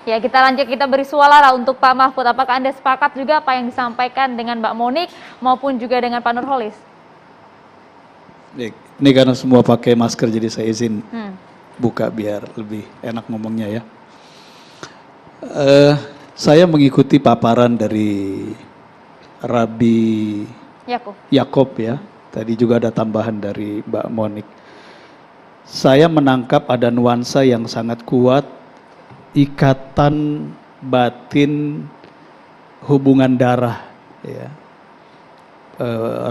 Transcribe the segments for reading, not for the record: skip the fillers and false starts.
Ya, kita lanjut, kita beri suara untuk Pak Mahfud. Apakah Anda sepakat juga apa yang disampaikan dengan Mbak Monik maupun juga dengan Pak Nurholis? Ini karena semua pakai masker jadi saya izin buka biar lebih enak ngomongnya ya. Saya mengikuti paparan dari Rabi Yakob ya. Tadi juga ada tambahan dari Mbak Monik. Saya menangkap ada nuansa yang sangat kuat, ikatan batin hubungan darah ya.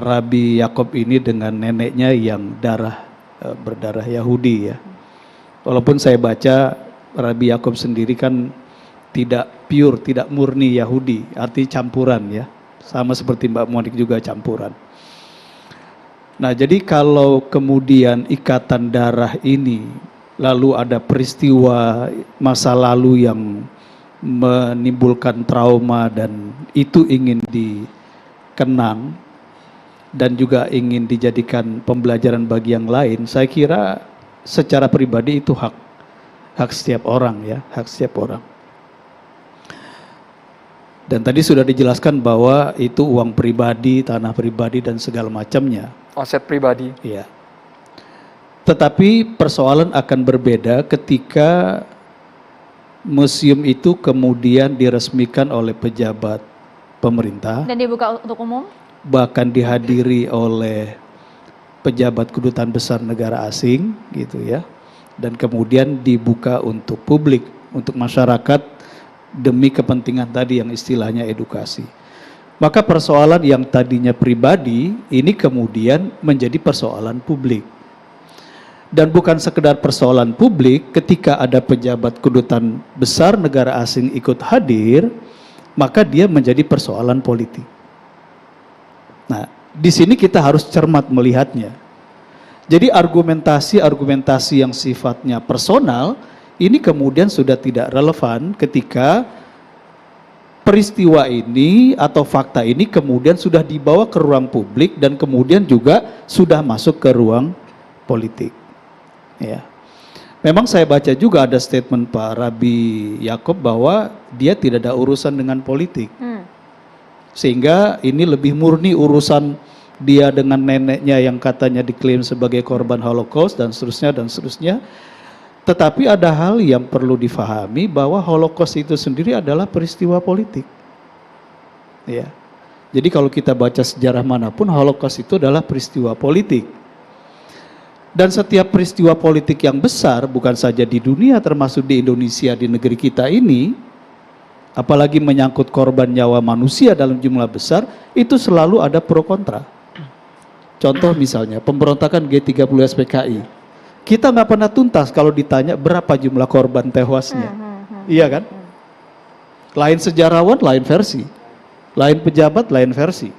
Rabi Yakob ini dengan neneknya yang berdarah Yahudi ya. Walaupun saya baca Rabi Yakob sendiri kan tidak pure, tidak murni Yahudi, arti campuran ya. Sama seperti Mbak Monik juga campuran. Nah, jadi kalau kemudian ikatan darah ini lalu ada peristiwa masa lalu yang menimbulkan trauma dan itu ingin dikenang dan juga ingin dijadikan pembelajaran bagi yang lain, saya kira secara pribadi itu hak setiap orang ya, hak setiap orang. Dan tadi sudah dijelaskan bahwa itu uang pribadi, tanah pribadi dan segala macamnya. Aset pribadi. Iya. Tetapi persoalan akan berbeda ketika museum itu kemudian diresmikan oleh pejabat pemerintah. Dan dibuka untuk umum. Bahkan dihadiri oleh pejabat kedutaan besar negara asing gitu ya. Dan kemudian dibuka untuk publik, untuk masyarakat demi kepentingan tadi yang istilahnya edukasi. Maka persoalan yang tadinya pribadi ini kemudian menjadi persoalan publik. Dan bukan sekedar persoalan publik, ketika ada pejabat kedutaan besar negara asing ikut hadir, maka dia menjadi persoalan politik. Nah, di sini kita harus cermat melihatnya. Jadi argumentasi yang sifatnya personal, ini kemudian sudah tidak relevan ketika peristiwa ini atau fakta ini kemudian sudah dibawa ke ruang publik dan kemudian juga sudah masuk ke ruang politik. Ya. Memang saya baca juga ada statement Pak Rabi Yakob bahwa dia tidak ada urusan dengan politik. Sehingga ini lebih murni urusan dia dengan neneknya yang katanya diklaim sebagai korban Holocaust dan seterusnya. Tetapi ada hal yang perlu difahami bahwa Holocaust itu sendiri adalah peristiwa politik. Ya. Jadi kalau kita baca sejarah manapun, Holocaust itu adalah peristiwa politik. Dan setiap peristiwa politik yang besar, bukan saja di dunia termasuk di Indonesia, di negeri kita ini, apalagi menyangkut korban nyawa manusia dalam jumlah besar, itu selalu ada pro kontra. Contoh misalnya, pemberontakan G30 SPKI. Kita nggak pernah tuntas kalau ditanya berapa jumlah korban tewasnya. Iya kan? Lain sejarawan, lain versi. Lain pejabat, lain versi.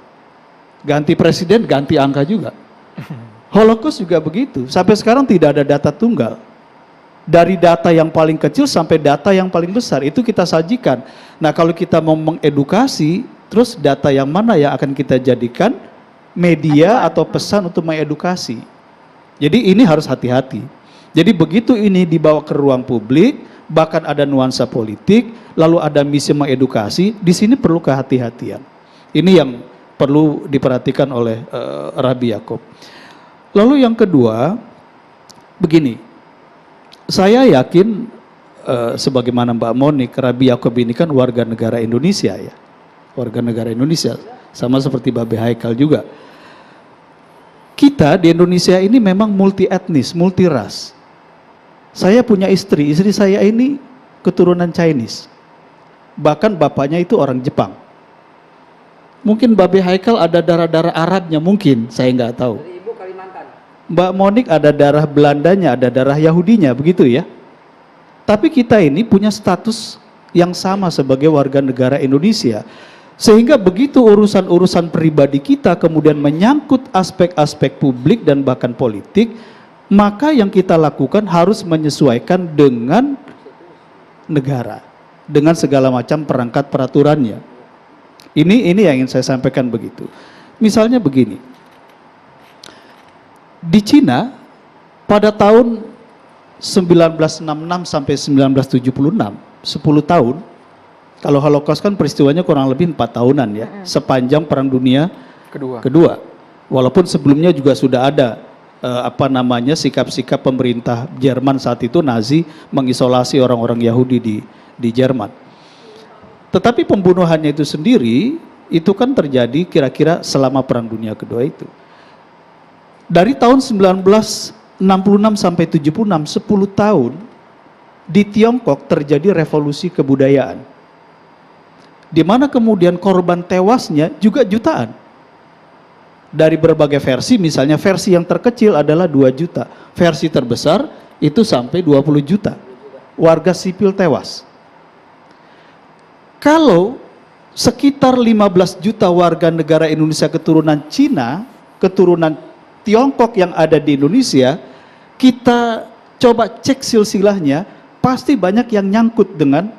Ganti presiden, ganti angka juga. Holocaust juga begitu. Sampai sekarang tidak ada data tunggal. Dari data yang paling kecil sampai data yang paling besar, itu kita sajikan. Nah, kalau kita mau mengedukasi, terus data yang mana yang akan kita jadikan media atau pesan untuk mengedukasi. Jadi ini harus hati-hati. Jadi begitu ini dibawa ke ruang publik, bahkan ada nuansa politik, lalu ada misi mengedukasi, di sini perlu kehati-hatian. Ini yang perlu diperhatikan oleh Rabi Yakob. Lalu yang kedua, begini, saya yakin sebagaimana Mbak Monik, Rabi Yakob ini kan warga negara Indonesia ya, warga negara Indonesia, sama seperti Babe Haikal juga. Kita di Indonesia ini memang multi etnis, multi ras. Saya punya istri saya ini keturunan Chinese. Bahkan bapaknya itu orang Jepang. Mungkin Babe Haikal ada darah-darah Arabnya, mungkin, saya nggak tahu. Ibu Kalimantan. Mbak Monik ada darah Belandanya, ada darah Yahudinya, begitu ya. Tapi kita ini punya status yang sama sebagai warga negara Indonesia. Sehingga begitu urusan-urusan pribadi kita kemudian menyangkut aspek-aspek publik dan bahkan politik, maka yang kita lakukan harus menyesuaikan dengan negara, dengan segala macam perangkat peraturannya. Ini yang ingin saya sampaikan begitu. Misalnya begini, di Cina pada tahun 1966 sampai 1976, 10 tahun. Kalau Holocaust kan peristiwanya kurang lebih 4 tahunan ya, sepanjang Perang Dunia Kedua. Walaupun sebelumnya juga sudah ada sikap-sikap pemerintah Jerman saat itu, Nazi mengisolasi orang-orang Yahudi di Jerman. Tetapi pembunuhannya itu sendiri itu kan terjadi kira-kira selama Perang Dunia Kedua itu. Dari tahun 1966 sampai 76, 10 tahun di Tiongkok terjadi revolusi kebudayaan, di mana kemudian korban tewasnya juga jutaan. Dari berbagai versi, misalnya versi yang terkecil adalah 2 juta, versi terbesar itu sampai 20 juta warga sipil tewas. Kalau sekitar 15 juta warga negara Indonesia keturunan Cina, keturunan Tiongkok yang ada di Indonesia, kita coba cek silsilahnya, pasti banyak yang nyangkut dengan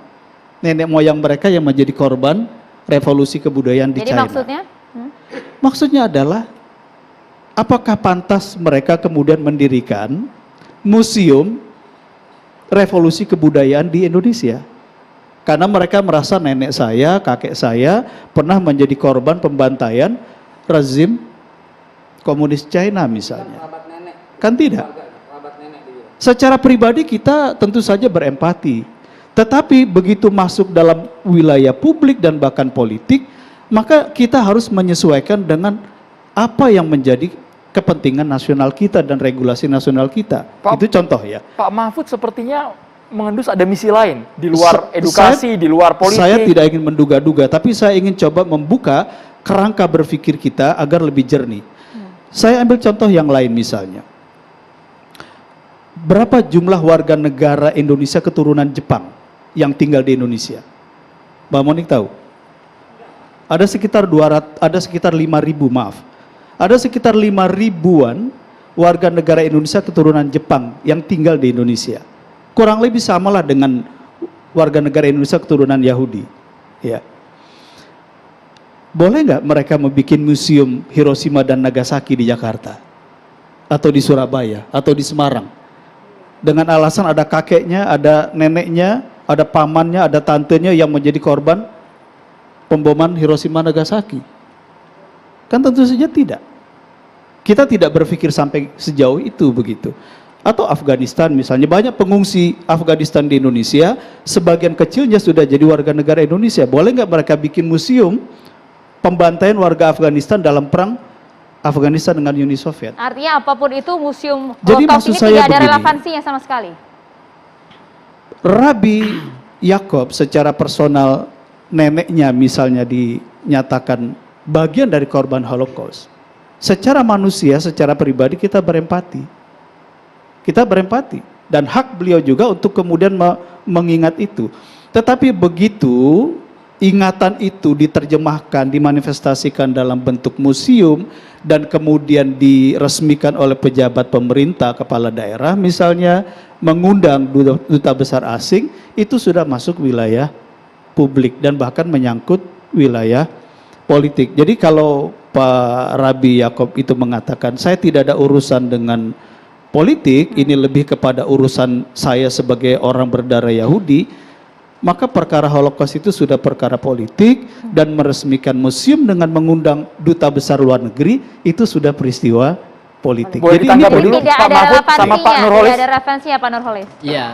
nenek moyang mereka yang menjadi korban revolusi kebudayaan di China. Jadi maksudnya? Maksudnya adalah, apakah pantas mereka kemudian mendirikan museum revolusi kebudayaan di Indonesia? Karena mereka merasa nenek saya, kakek saya pernah menjadi korban pembantaian rezim komunis China misalnya. Kan tidak? Secara pribadi kita tentu saja berempati. Tetapi begitu masuk dalam wilayah publik dan bahkan politik, maka kita harus menyesuaikan dengan apa yang menjadi kepentingan nasional kita dan regulasi nasional kita. Itu contoh ya. Pak Mahfud sepertinya mengendus ada misi lain di luar edukasi, di luar politik. Saya tidak ingin menduga-duga, tapi saya ingin coba membuka kerangka berpikir kita agar lebih jernih. Saya ambil contoh yang lain misalnya. Berapa jumlah warga negara Indonesia keturunan Jepang yang tinggal di Indonesia? Mbak Monik tahu? Ada sekitar 5.000, maaf. Ada sekitar 5.000-an warga negara Indonesia keturunan Jepang yang tinggal di Indonesia. Kurang lebih samalah dengan warga negara Indonesia keturunan Yahudi. Ya. Boleh nggak mereka membuat museum Hiroshima dan Nagasaki di Jakarta? Atau di Surabaya? Atau di Semarang? Dengan alasan ada kakeknya, ada neneknya, ada pamannya, ada tantenya yang menjadi korban pemboman Hiroshima Nagasaki. Kan tentu saja tidak. Kita tidak berpikir sampai sejauh itu begitu. Atau Afghanistan misalnya, banyak pengungsi Afghanistan di Indonesia, sebagian kecilnya sudah jadi warga negara Indonesia. Boleh nggak mereka bikin museum pembantaian warga Afghanistan dalam perang Afghanistan dengan Uni Soviet? Artinya apapun itu museum Jadi Holocaust maksud ini saya tidak ada begini, relevansinya sama sekali. Rabi Yakob secara personal, neneknya misalnya dinyatakan bagian dari korban Holocaust. Secara manusia, secara pribadi kita berempati. Kita berempati. Dan hak beliau juga untuk kemudian mengingat itu. Tetapi begitu ingatan itu diterjemahkan, dimanifestasikan dalam bentuk museum, dan kemudian diresmikan oleh pejabat pemerintah, kepala daerah misalnya, mengundang duta besar asing, itu sudah masuk wilayah publik dan bahkan menyangkut wilayah politik. Jadi kalau Pak Rabi Yakob itu mengatakan, saya tidak ada urusan dengan politik, ini lebih kepada urusan saya sebagai orang berdarah Yahudi, maka perkara Holocaust itu sudah perkara politik, dan meresmikan museum dengan mengundang duta besar luar negeri itu sudah peristiwa politik. Boleh Jadi ditanggapi Jadi dulu, tidak Pak ada Mahfud sama relevansinya, Pak Nurholis. tidak ada relevansinya Pak Nurholis. Ya,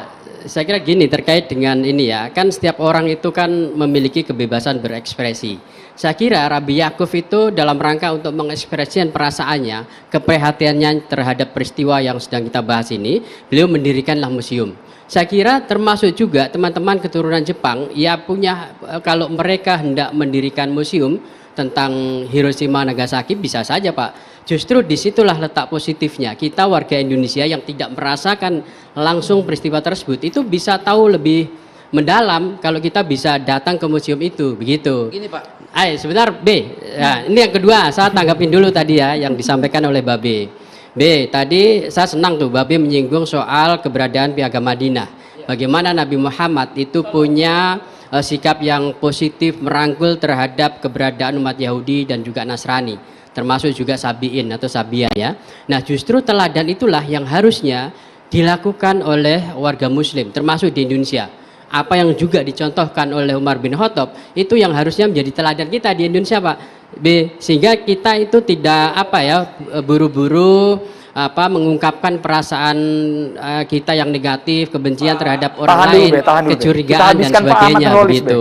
saya kira gini, terkait dengan ini ya, kan setiap orang itu kan memiliki kebebasan berekspresi. Saya kira Rabi Yaakov itu dalam rangka untuk mengekspresikan perasaannya, keprihatiannya terhadap peristiwa yang sedang kita bahas ini, beliau mendirikanlah museum. Saya kira termasuk juga teman-teman keturunan Jepang, ya punya, kalau mereka hendak mendirikan museum tentang Hiroshima Nagasaki, bisa saja Pak. Justru disitulah letak positifnya. Kita warga Indonesia yang tidak merasakan langsung peristiwa tersebut, itu bisa tahu lebih mendalam kalau kita bisa datang ke museum itu, begitu. Gini Pak. Sebentar B. Nah, ini yang kedua, saya tanggapin dulu tadi ya yang disampaikan oleh Mbak B. B, tadi saya senang tuh Mbak B menyinggung soal keberadaan Piagam Madinah. Bagaimana Nabi Muhammad itu punya sikap yang positif merangkul terhadap keberadaan umat Yahudi dan juga Nasrani, termasuk juga Sabiin atau Sabia ya. Nah, justru teladan itulah yang harusnya dilakukan oleh warga Muslim, termasuk di Indonesia. apa yang juga dicontohkan oleh Umar bin Khattab itu yang harusnya menjadi teladan kita di Indonesia, Pak. B, sehingga kita itu tidak buru-buru mengungkapkan perasaan kita yang negatif, kebencian terhadap orang lain, tahan dulu, kecurigaan dan sebagainya begitu.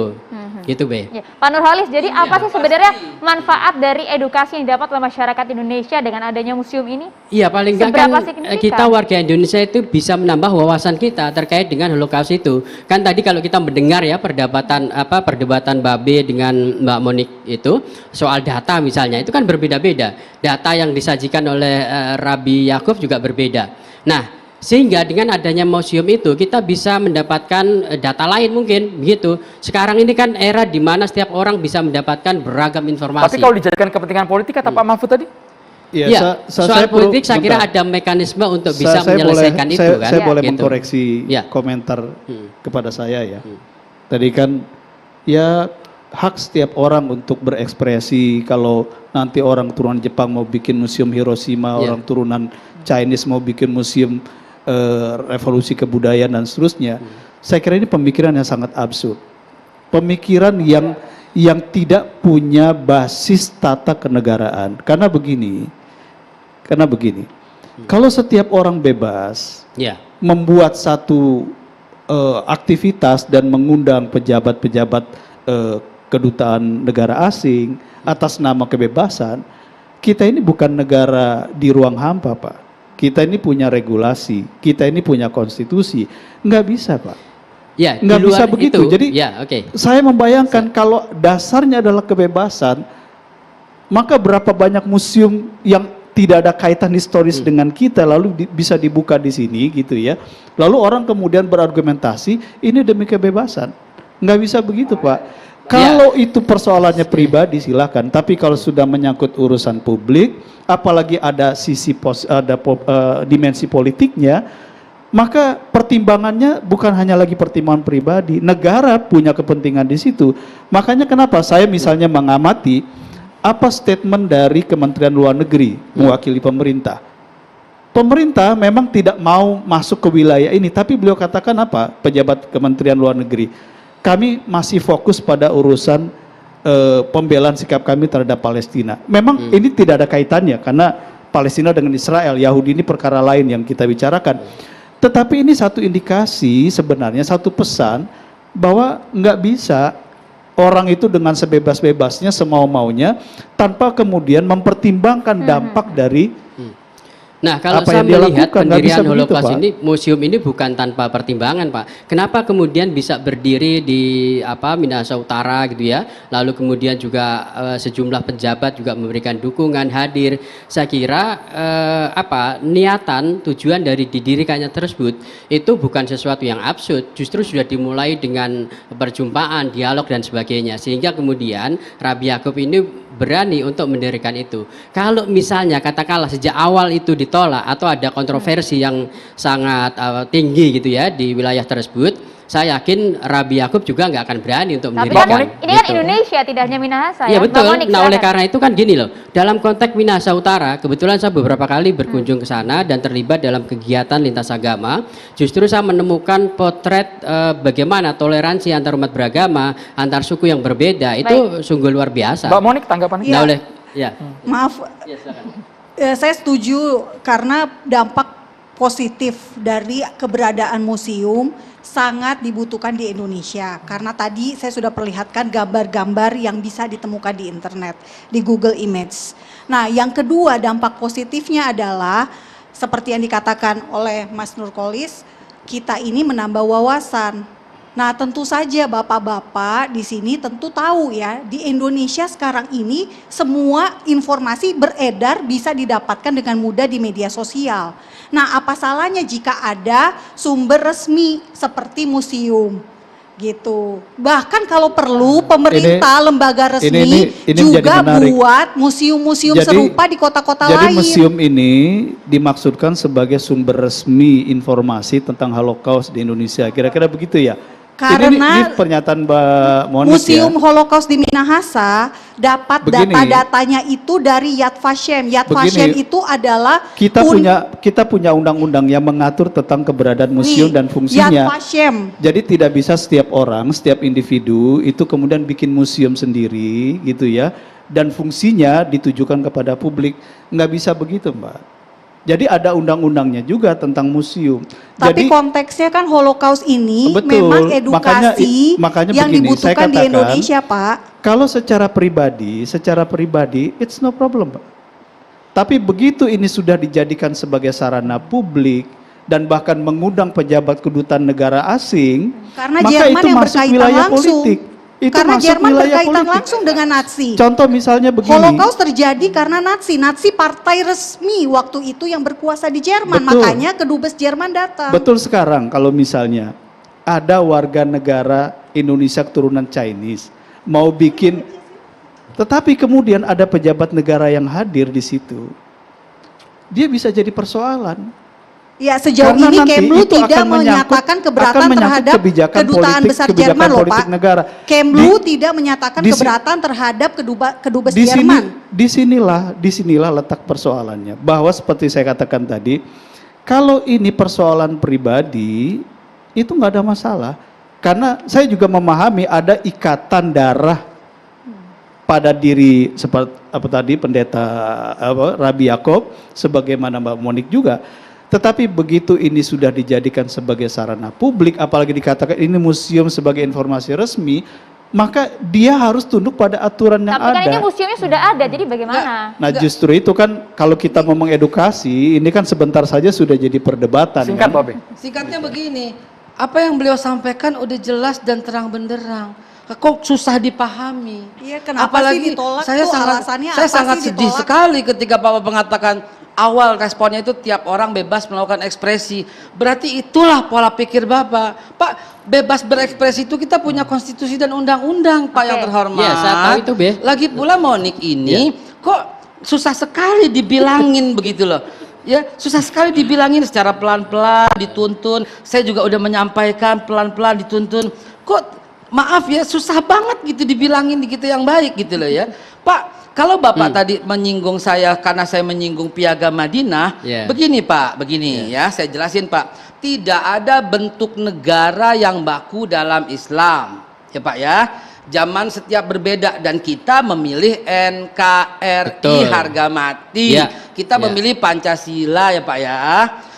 Gitu, Be. Ya. Pak Nurholis, jadi apa sih sebenarnya manfaat dari edukasi yang didapat oleh masyarakat Indonesia dengan adanya museum ini? Iya, paling nggak Seberapa kan signifikan? kita warga Indonesia itu bisa menambah wawasan kita terkait dengan Holocaust itu. Kan tadi kalau kita mendengar ya perdebatan Babe dengan Mbak Monik itu soal data misalnya, itu kan berbeda-beda. Data yang disajikan oleh Rabi Yakub juga berbeda. Nah, sehingga dengan adanya museum itu kita bisa mendapatkan data lain mungkin begitu. Sekarang ini kan era di mana setiap orang bisa mendapatkan beragam informasi. Tapi kalau dijadikan kepentingan politik kata Pak Mahfud tadi? Ya, soal politik saya kira ada mekanisme untuk bisa menyelesaikan itu kan. Saya boleh gitu. mengkoreksi Ya. komentar kepada saya ya. Tadi kan ya hak setiap orang untuk berekspresi. Kalau nanti orang turunan Jepang mau bikin museum Hiroshima, orang turunan Chinese mau bikin museum revolusi kebudayaan dan seterusnya. Saya kira ini pemikiran yang sangat absurd. Pemikiran yang tidak punya basis tata kenegaraan. Karena begini. Kalau setiap orang bebas membuat satu aktivitas dan mengundang pejabat-pejabat kedutaan negara asing atas nama kebebasan, kita ini bukan negara di ruang hampa, Pak. Kita ini punya regulasi, kita ini punya konstitusi, nggak bisa, Pak. Ya, nggak bisa begitu. Itu, jadi saya membayangkan kalau dasarnya adalah kebebasan, maka berapa banyak museum yang tidak ada kaitan historis dengan kita lalu bisa dibuka di sini gitu ya. Lalu orang kemudian berargumentasi ini demi kebebasan. Nggak bisa begitu, Pak. Kalau itu persoalannya pribadi silakan, tapi kalau sudah menyangkut urusan publik, apalagi ada dimensi politiknya, maka pertimbangannya bukan hanya lagi pertimbangan pribadi, negara punya kepentingan di situ. Makanya kenapa saya misalnya mengamati apa statement dari Kementerian Luar Negeri mewakili pemerintah. Pemerintah memang tidak mau masuk ke wilayah ini, tapi beliau katakan apa? Pejabat Kementerian Luar Negeri, kami masih fokus pada urusan pembelaan sikap kami terhadap Palestina. Memang ini tidak ada kaitannya karena Palestina dengan Israel, Yahudi ini perkara lain yang kita bicarakan. Tetapi ini satu indikasi sebenarnya, satu pesan bahwa nggak bisa orang itu dengan sebebas-bebasnya semau-maunya tanpa kemudian mempertimbangkan dampak dari Nah, kalau apa saya yang dia melihat lakukan, nggak bisa pendirian begitu, Holocaust Pak. ini, museum ini bukan tanpa pertimbangan, Pak. Kenapa kemudian bisa berdiri di Minahasa Utara gitu ya? Lalu kemudian juga sejumlah pejabat juga memberikan dukungan hadir. Saya kira niatan tujuan dari didirikannya tersebut itu bukan sesuatu yang absurd, justru sudah dimulai dengan perjumpaan, dialog dan sebagainya. Sehingga kemudian Rabi Yakub ini berani untuk mendirikan itu. Kalau misalnya katakanlah sejak awal itu ditolak atau ada kontroversi yang sangat tinggi gitu ya di wilayah tersebut, saya yakin Rabi Yakub juga nggak akan berani untuk Tapi mendirikan. kan ini kan Indonesia, tidak hanya Minahasa Ya ya. betul. Mbak Monik, Nah, oleh silakan. karena itu kan gini loh, dalam konteks Minahasa Utara, kebetulan saya beberapa kali berkunjung ke sana dan terlibat dalam kegiatan lintas agama. Justru saya menemukan potret bagaimana toleransi antar umat beragama, antar suku yang berbeda itu sungguh luar biasa. Mbak Monik tanggapannya? Nah, oleh Maaf, saya setuju karena dampak positif dari keberadaan museum sangat dibutuhkan di Indonesia. Karena tadi saya sudah perlihatkan gambar-gambar yang bisa ditemukan di internet, di Google Image. Nah, yang kedua dampak positifnya adalah seperti yang dikatakan oleh Mas Nurholis, kita ini menambah wawasan. Nah, tentu saja bapak-bapak di sini tentu tahu ya, di Indonesia sekarang ini semua informasi beredar bisa didapatkan dengan mudah di media sosial. Nah, apa salahnya jika ada sumber resmi seperti museum gitu. Bahkan kalau perlu pemerintah, lembaga resmi ini juga menjadi menarik. buat museum-museum serupa di kota-kota Jadi lain. museum ini dimaksudkan sebagai sumber resmi informasi tentang Holocaust di Indonesia. Kira-kira begitu ya? Karena ini pernyataan Mbak Monik Museum ya. Holocaust di Minahasa dapat Begini. data-datanya itu dari Yad Vashem. Yad Begini. Vashem itu adalah Kita punya undang-undang yang mengatur tentang keberadaan museum dan Yad fungsinya. Vashem. Jadi tidak bisa setiap orang, setiap individu itu kemudian bikin museum sendiri gitu ya. Dan fungsinya ditujukan kepada publik. Nggak bisa begitu, Mbak. Jadi ada undang-undangnya juga tentang museum. Tapi Jadi, konteksnya kan Holocaust ini Betul. memang edukasi Makanya yang begini, dibutuhkan saya di katakan, Indonesia, Pak. kalau secara pribadi, it's no problem, Pak. Tapi begitu ini sudah dijadikan sebagai sarana publik dan bahkan mengundang pejabat kedutaan negara asing, Karena maka Jerman itu yang masuk berkaitan wilayah langsung. politik. Itu Karena masuk Jerman wilayah berkaitan politik. langsung dengan Nazi. Contoh misalnya begini. Holocaust terjadi karena Nazi. Nazi partai resmi waktu itu yang berkuasa di Jerman. Betul. Makanya kedubes Jerman datang. Betul sekarang kalau misalnya ada warga negara Indonesia keturunan Chinese mau bikin, tetapi kemudian ada pejabat negara yang hadir di situ, dia bisa jadi persoalan. Ya, sejauh Karena ini nanti Kemlu itu tidak akan menyangkut- menyatakan keberatan akan menyangkut terhadap kebijakan kedutaan politik- besar kebijakan Jerman loh, politik Pak. negara. Kemlu tidak menyatakan di si- keberatan terhadap kedubes Di sini, Jerman. disinilah letak persoalannya. Bahwa seperti saya katakan tadi, kalau ini persoalan pribadi, itu nggak ada masalah. Karena saya juga memahami ada ikatan darah pada diri seperti apa tadi pendeta Rabi Yakob, sebagaimana Mbak Monik juga. Tetapi begitu ini sudah dijadikan sebagai sarana publik, apalagi dikatakan ini museum sebagai informasi resmi, maka dia harus tunduk pada aturan yang Tapi kan ini ada. museumnya sudah ada, jadi bagaimana? Nah justru itu kan kalau kita mau mengedukasi, ini kan sebentar saja sudah jadi perdebatan. Singkat, kan? Babe. Singkatnya begini, apa yang beliau sampaikan udah jelas dan terang benderang. Kok susah dipahami? Iya, kenapa sih ditolak saya tuh? sangat, Alasannya saya apa sangat sih sedih ditolak? sekali ketika Bapak mengatakan awal responnya itu tiap orang bebas melakukan ekspresi. Berarti itulah pola pikir Bapak. Pak, bebas berekspresi itu kita punya konstitusi dan undang-undang, Pak, yang Oke. terhormat. Iya, saya tahu itu, Be. Lagi pula Monik ini kok susah sekali dibilangin begitu loh. Ya, susah sekali dibilangin secara pelan-pelan dituntun. Saya juga udah menyampaikan pelan-pelan dituntun. Kok maaf ya, susah banget gitu dibilangin gitu yang baik gitu loh ya. Pak, kalau Bapak tadi menyinggung saya karena saya menyinggung Piagam Madinah, Yeah. begini Pak, begini ya, saya jelasin Pak. Tidak ada bentuk negara yang baku dalam Islam. Ya Pak ya. Zaman setiap berbeda dan kita memilih NKRI Betul. harga mati. Ya. Kita Ya. memilih Pancasila ya Pak ya.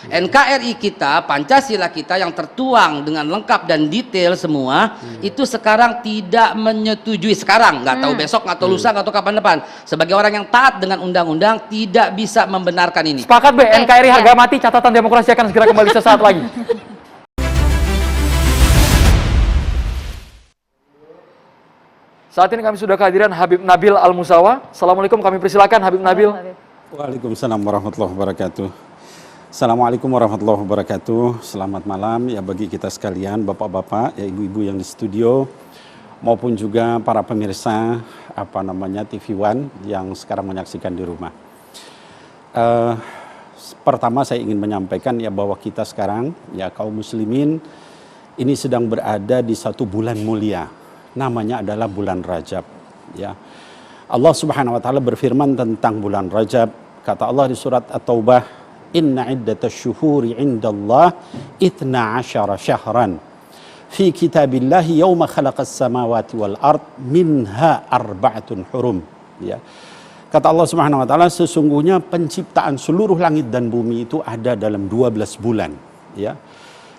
NKRI kita, Pancasila kita yang tertuang dengan lengkap dan detail semua, itu sekarang tidak menyetujui. Sekarang, nggak tahu besok, nggak tahu lusa, nggak tahu kapan depan. Sebagai orang yang taat dengan undang-undang, tidak bisa membenarkan ini. Sepakat, Be. NKRI ya. harga mati, catatan demokrasi akan segera kembali sesaat lagi. Saat ini kami sudah kehadiran Habib Nabil Al-Musawa. Assalamualaikum, kami persilakan Habib Nabil. Waalaikumsalam warahmatullahi wabarakatuh. Assalamualaikum warahmatullahi wabarakatuh. Selamat malam ya bagi kita sekalian, bapak-bapak, ya ibu-ibu yang di studio, maupun juga para pemirsa TV One yang sekarang menyaksikan di rumah. Pertama saya ingin menyampaikan ya bahwa kita sekarang ya kaum muslimin ini sedang berada di satu bulan mulia. Namanya adalah bulan Rajab ya. Allah Subhanahu wa taala berfirman tentang bulan Rajab. Kata Allah di surat At-Taubah, "Inna iddatasyuhuri 'indallah 12 syahran fi kitabillahi yauma khalaqas samawati wal ard minha arba'atun hurum." Ya. Kata Allah Subhanahu wa taala, sesungguhnya penciptaan seluruh langit dan bumi itu ada dalam 12 bulan, ya.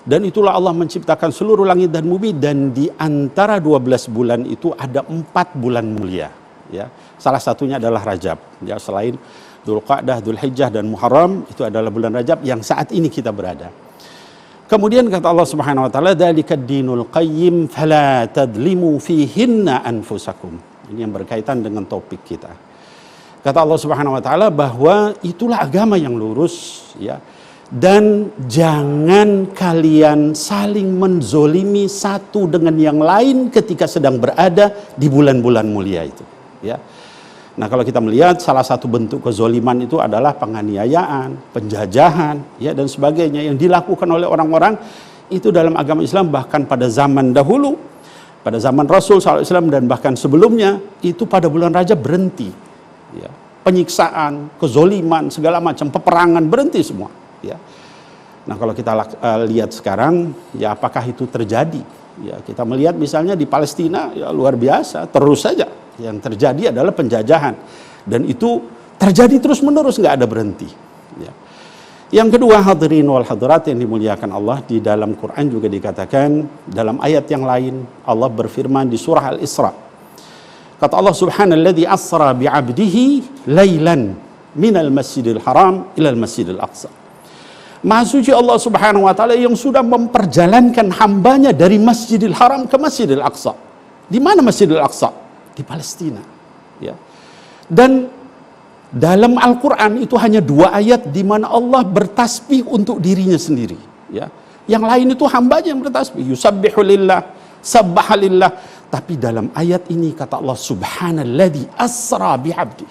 Dan itulah Allah menciptakan seluruh langit dan bumi, dan di antara 12 bulan itu ada 4 bulan mulia, ya. Salah satunya adalah Rajab, ya, selain Dzulqa'dah, Dzulhijjah dan Muharram, itu adalah bulan Rajab yang saat ini kita berada. Kemudian kata Allah Subhanahu wa taala, "Dzalikad dinul qayyim fala tadlimu fihinna anfusakum." Ini yang berkaitan dengan topik kita. Kata Allah Subhanahu wa taala bahwa itulah agama yang lurus, ya. Dan jangan kalian saling menzolimi satu dengan yang lain ketika sedang berada di bulan-bulan mulia itu, ya. Nah, kalau kita melihat salah satu bentuk kezoliman itu adalah penganiayaan, penjajahan, ya, dan sebagainya yang dilakukan oleh orang-orang itu dalam agama Islam bahkan pada zaman dahulu, pada zaman Rasul SAW dan bahkan sebelumnya, itu pada bulan Rajab berhenti. Ya. Penyiksaan, kezoliman, segala macam, peperangan berhenti semua. Ya. Nah kalau kita lihat sekarang, ya apakah itu terjadi? Ya, kita melihat misalnya di Palestina, ya luar biasa, terus saja yang terjadi adalah penjajahan. Dan itu terjadi terus-menerus, nggak ada berhenti. Ya. Yang kedua, hadirin wal hadirat yang dimuliakan Allah, di dalam Quran juga dikatakan dalam ayat yang lain, Allah berfirman di surah Al-Isra. Kata Allah, subhanalladzi asra bi'abdihi laylan minal masjidil haram ilal masjidil aqsa. Maha suci Allah subhanahu wa ta'ala yang sudah memperjalankan hambanya dari Masjidil Haram ke Masjidil Aqsa. Di mana Masjidil Aqsa? Di Palestina. Ya. Dan dalam Al-Quran itu hanya 2 ayat di mana Allah bertasbih untuk dirinya sendiri. Ya. Yang lain itu hambanya yang bertasbih. Yusabbihu lillah, sabbaha lillah. Tapi dalam ayat ini kata Allah, subhanalladzi asra bi'abdi.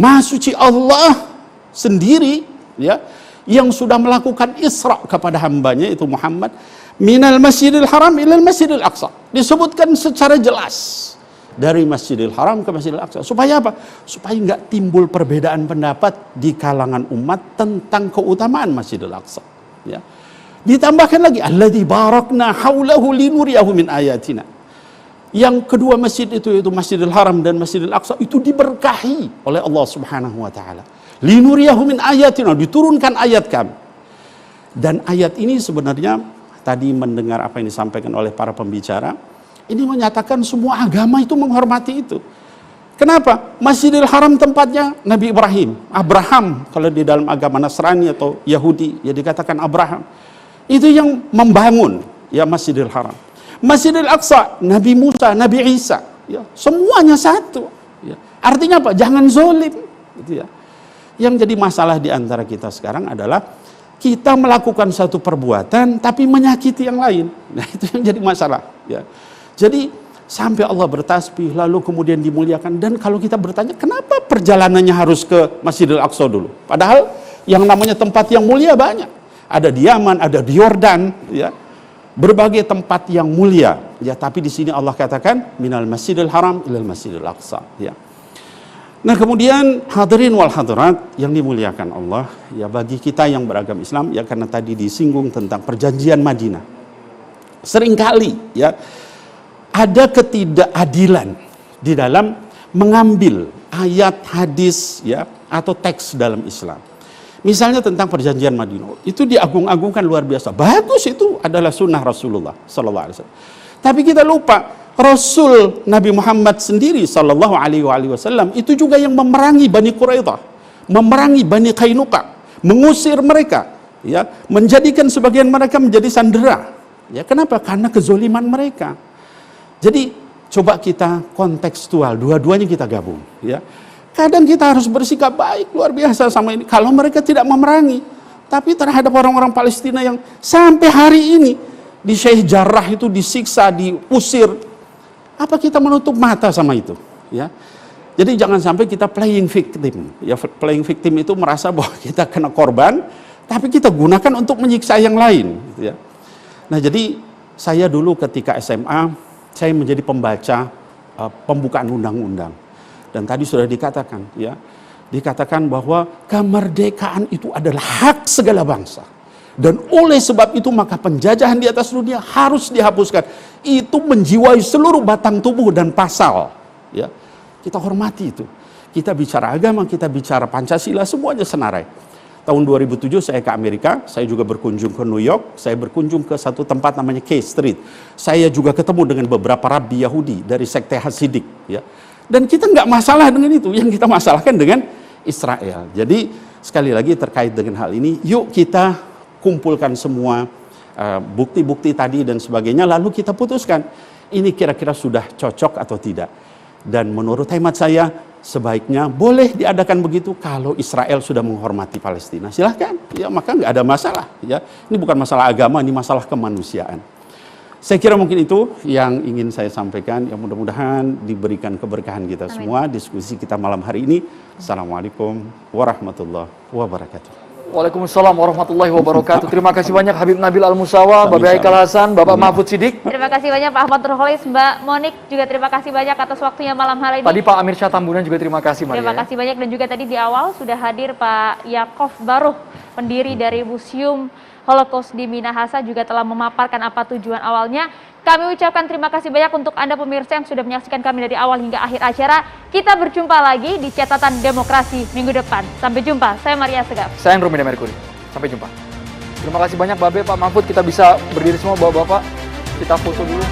Maha suci Allah sendiri, ya, yang sudah melakukan Isra kepada hambanya itu Muhammad, minal masjidil haram ilal masjidil aqsa. Disebutkan secara jelas dari Masjidil Haram ke Masjidil Aqsa. Supaya apa? Supaya nggak timbul perbedaan pendapat di kalangan umat tentang keutamaan Masjidil Aqsa. Ya. Ditambahkan lagi, alladzi barakna haulahu linuriyahu min ayatina. Yang kedua masjid itu, yaitu Masjidil Haram dan Masjidil Aqsa, itu diberkahi oleh Allah Subhanahu wa taala. Linuriyahu min ayatina, diturunkan ayat kami. Dan ayat ini sebenarnya tadi mendengar apa yang disampaikan oleh para pembicara, ini menyatakan semua agama itu menghormati itu. Kenapa? Masjidil Haram tempatnya Nabi Ibrahim, Abraham kalau di dalam agama Nasrani atau Yahudi, ya dikatakan Abraham. Itu yang membangun ya Masjidil Haram. Masjidil Aqsa, Nabi Musa, Nabi Isa, ya, semuanya satu. Ya. Artinya apa? Jangan zolim. Gitu ya. Yang jadi masalah di antara kita sekarang adalah kita melakukan satu perbuatan tapi menyakiti yang lain. Nah itu yang jadi masalah. Ya. Jadi sampai Allah bertasbih lalu kemudian dimuliakan. Dan kalau kita bertanya kenapa perjalanannya harus ke Masjidil Aqsa dulu? Padahal yang namanya tempat yang mulia banyak. Ada di Yaman, ada di Yordan, ya. Berbagai tempat yang mulia. Ya, tapi di sini Allah katakan minal Masjidil Haram ilal Masjidil Aqsa. Ya. Nah kemudian hadirin wal hadirat yang dimuliakan Allah, ya bagi kita yang beragama Islam, ya karena tadi disinggung tentang perjanjian Madinah. Seringkali ya ada ketidakadilan di dalam mengambil ayat hadis ya atau teks dalam Islam. Misalnya tentang perjanjian Madinah, itu diagung-agungkan luar biasa. Bagus, itu adalah sunnah Rasulullah sallallahu alaihi wasallam. Tapi kita lupa Rasul Nabi Muhammad sendiri sallallahu alaihi wasallam itu juga yang memerangi Bani Quraidah, memerangi Bani Qainuqa, mengusir mereka, ya, menjadikan sebagian mereka menjadi sandera. Ya, kenapa? Karena kezoliman mereka. Jadi coba kita kontekstual, dua-duanya kita gabung, ya. Kadang kita harus bersikap baik luar biasa sama ini kalau mereka tidak memerangi. Tapi terhadap orang-orang Palestina yang sampai hari ini di Syekh Jarrah itu disiksa, diusir, apa kita menutup mata sama itu? Ya, jadi jangan sampai kita playing victim. Ya, playing victim itu merasa bahwa kita kena korban, tapi kita gunakan untuk menyiksa yang lain. Gitu ya. Nah, jadi saya dulu ketika SMA, saya menjadi pembaca pembukaan undang-undang. Dan tadi sudah dikatakan, ya, dikatakan bahwa kemerdekaan itu adalah hak segala bangsa. Dan oleh sebab itu maka penjajahan di atas dunia harus dihapuskan. Itu menjiwai seluruh batang tubuh dan pasal. Ya, kita hormati itu. Kita bicara agama, kita bicara Pancasila, semuanya senarai. Tahun 2007 saya ke Amerika, saya juga berkunjung ke New York, saya berkunjung ke satu tempat namanya K Street. Saya juga ketemu dengan beberapa rabi Yahudi dari sekte Hasidik. Ya. Dan kita nggak masalah dengan itu, yang kita masalahkan dengan Israel. Jadi sekali lagi terkait dengan hal ini, yuk kita kumpulkan semua bukti-bukti tadi dan sebagainya, lalu kita putuskan ini kira-kira sudah cocok atau tidak. Dan menurut hemat saya sebaiknya boleh diadakan begitu kalau Israel sudah menghormati Palestina. Silahkan, ya maka nggak ada masalah. Ya, ini bukan masalah agama, ini masalah kemanusiaan. Saya kira mungkin itu yang ingin saya sampaikan. Ya mudah-mudahan diberikan keberkahan kita semua. Diskusi kita malam hari ini. Assalamualaikum warahmatullahi wabarakatuh. Waalaikumsalam warahmatullahi wabarakatuh. Terima kasih banyak Habib Nabil Al-Musawa, Bapak Haikal Hasan, Bapak Mahfud Siddiq. Terima kasih banyak Pak Ahmad Nurholis, Mbak Monik juga terima kasih banyak atas waktunya malam hari ini. Tadi Pak Amir Syah Tambunan juga terima kasih Maria. Terima kasih banyak dan juga tadi di awal sudah hadir Pak Yakov Baruh, pendiri dari Museum Holocaust di Minahasa, juga telah memaparkan apa tujuan awalnya. Kami ucapkan terima kasih banyak untuk Anda pemirsa yang sudah menyaksikan kami dari awal hingga akhir acara. Kita berjumpa lagi di Catatan Demokrasi minggu depan. Sampai jumpa, saya Maria Segaf. Saya Rumida Merkuri. Sampai jumpa. Terima kasih banyak Babe, Pak Mahfud. Kita bisa berdiri semua Bapak-bapak. Kita foto dulu.